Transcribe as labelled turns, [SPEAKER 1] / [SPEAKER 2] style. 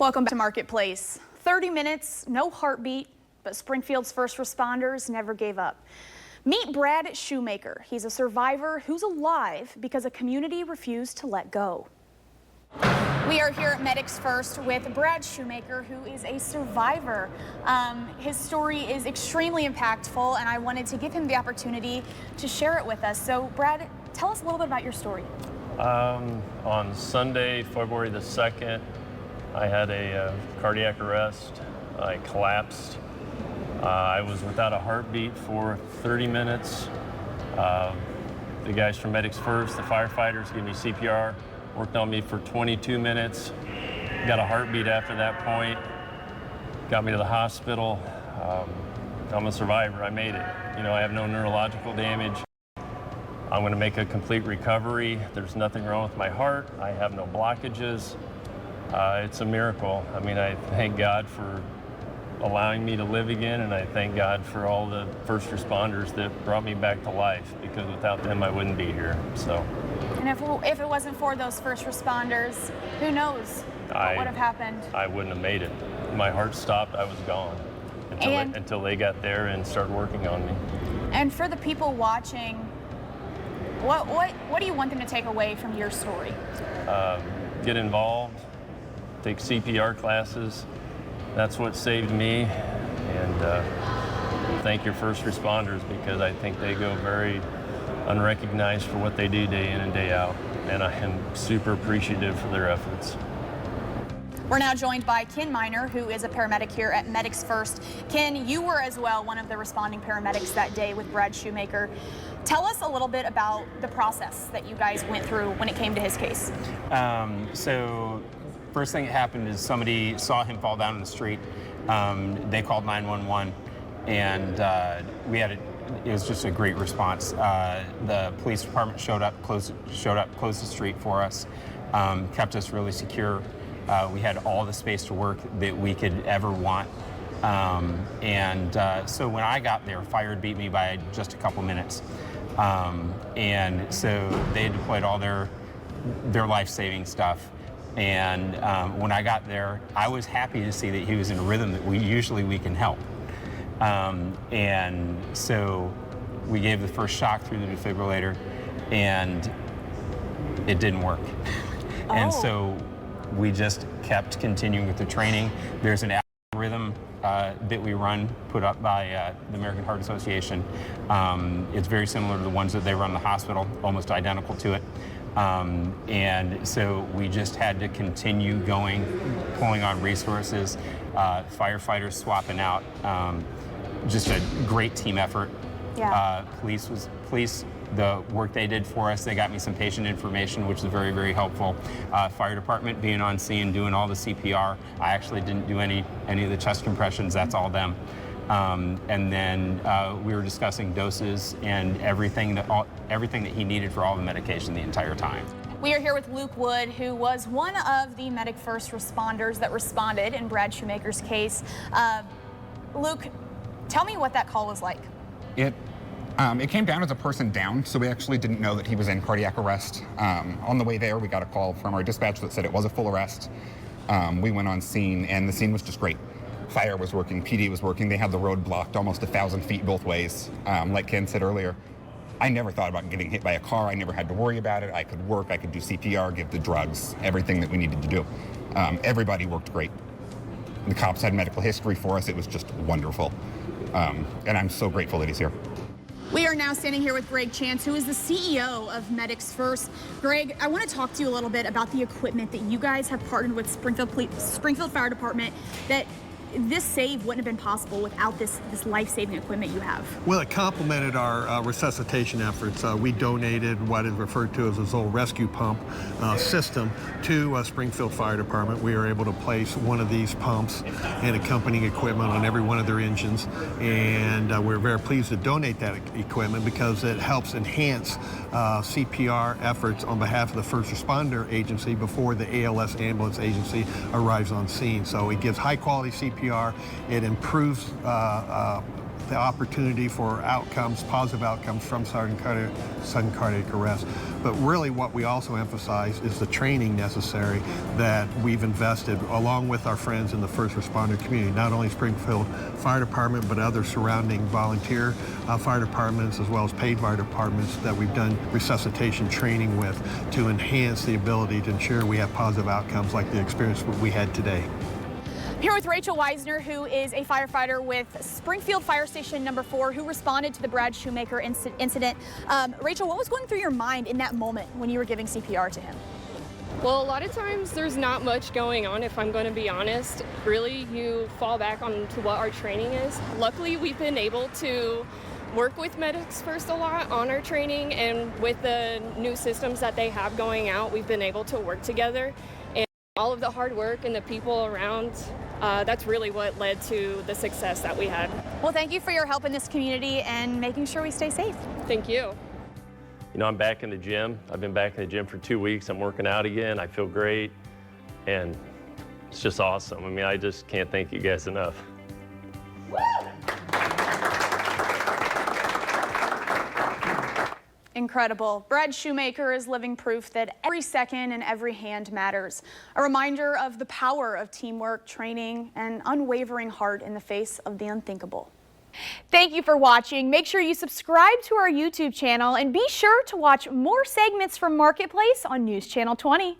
[SPEAKER 1] Welcome back to Marketplace. 30 minutes, no heartbeat, but Springfield's first responders never gave up. Meet Brad Showmaker. He's a survivor who's alive because a community refused to let go. We are here at Medics First with Brad Showmaker, who is a survivor. His story is extremely impactful, and I wanted to give him the opportunity to share it with us. So, Brad, tell us a little bit about your story.
[SPEAKER 2] On Sunday, February the 2nd, I had a cardiac arrest. I collapsed. I was without a heartbeat for 30 minutes. The guys from Medics First, the firefighters, gave me CPR, worked on me for 22 minutes. Got a heartbeat after that point. Got me to the hospital. I'm a survivor. I made it. You know, I have no neurological damage. I'm going to make a complete recovery. There's nothing wrong with my heart. I have no blockages. It's a miracle. I mean, I thank God for allowing me to live again, and I thank God for all the first responders that brought me back to life, because without them I wouldn't be here. So,
[SPEAKER 1] and if it wasn't for those first responders, who knows what would have happened?
[SPEAKER 2] I wouldn't have made it. My heart stopped. I was gone until they got there and started working on me.
[SPEAKER 1] And for the people watching, what do you want them to take away from your story?
[SPEAKER 2] Get involved, take CPR classes. That's what saved me. And thank your first responders, because I think they go very unrecognized for what they do day in and day out. And I am super appreciative for their efforts.
[SPEAKER 1] We're now joined by Ken Miner, who is a paramedic here at Medics First. Ken, you were as well one of the responding paramedics that day with Brad Showmaker. Tell us a little bit about the process that you guys went through when it came to his case.
[SPEAKER 3] So first thing that happened is somebody saw him fall down in the street. They called 911, and it was just a great response. The police department showed up, closed the street for us, kept us really secure. We had all the space to work that we could ever want. So when I got there, fire had beat me by just a couple minutes. And so they deployed all their life-saving stuff. And when I got there, I was happy to see that he was in a rhythm that we can help. And so we gave the first shock through the defibrillator, and it didn't work. And so we just kept continuing with the training. There's an algorithm that we run, put up by the American Heart Association. It's very similar to the ones that they run in the hospital, almost identical to it. And so we just had to continue going, pulling on resources, firefighters swapping out, just a great team effort.
[SPEAKER 1] Yeah.
[SPEAKER 3] Police, the work they did for us, they got me some patient information, which was very, very helpful. Fire department being on scene, doing all the CPR. I actually didn't do any of the chest compressions, that's all them. And then we were discussing doses and everything that he needed for all the medication the entire time.
[SPEAKER 1] We are here with Luke Wood, who was one of the Medic First responders that responded in Brad Showmaker's case. Luke, tell me what that call was like.
[SPEAKER 4] It came down as a person down, so we actually didn't know that he was in cardiac arrest. On the way there, we got a call from our dispatch that said it was a full arrest. We went on scene, and the scene was just great. Fire was working, PD was working. They had the road blocked almost 1,000 feet both ways. Like Ken said earlier, I never thought about getting hit by a car. I never had to worry about it. I could work, I could do CPR, give the drugs, everything that we needed to do. Everybody worked great. The cops had medical history for us. It was just wonderful. And I'm so grateful that he's here.
[SPEAKER 1] We are now standing here with Greg Chance, who is the CEO of Medics First. Greg, I want to talk to you a little bit about the equipment that you guys have partnered with Springfield Fire Department, that this save wouldn't have been possible without this life-saving equipment you have.
[SPEAKER 5] Well, it complemented our resuscitation efforts. We donated what is referred to as a Zoll rescue pump system to Springfield Fire Department. We were able to place one of these pumps and accompanying equipment on every one of their engines, and we're very pleased to donate that equipment because it helps enhance CPR efforts on behalf of the first responder agency before the ALS ambulance agency arrives on scene. So it gives high-quality CPR. It improves the opportunity for outcomes, positive outcomes from sudden cardiac arrest. But really what we also emphasize is the training necessary that we've invested along with our friends in the first responder community, not only Springfield Fire Department, but other surrounding volunteer fire departments as well as paid fire departments that we've done resuscitation training with to enhance the ability to ensure we have positive outcomes like the experience we had today.
[SPEAKER 1] I'm here with Rachel Weisner, who is a firefighter with Springfield Fire Station number 4, who responded to the Brad Showmaker incident. Rachel, what was going through your mind in that moment when you were giving CPR to him?
[SPEAKER 6] Well, a lot of times there's not much going on, if I'm going to be honest. Really, you fall back on to what our training is. Luckily, we've been able to work with medics first a lot on our training, and with the new systems that they have going out, we've been able to work together. And all of the hard work and the people around, that's really what led to the success that we had.
[SPEAKER 1] Well, thank you for your help in this community and making sure we stay safe.
[SPEAKER 6] Thank you.
[SPEAKER 2] You know, I'm back in the gym. I've been back in the gym for 2 weeks. I'm working out again. I feel great, and it's just awesome. I mean, I just can't thank you guys enough.
[SPEAKER 1] Incredible. Brad Showmaker is living proof that every second and every hand matters. A reminder of the power of teamwork, training, and unwavering heart in the face of the unthinkable. Thank you for watching. Make sure you subscribe to our YouTube channel and be sure to watch more segments from Marketplace on News Channel 20.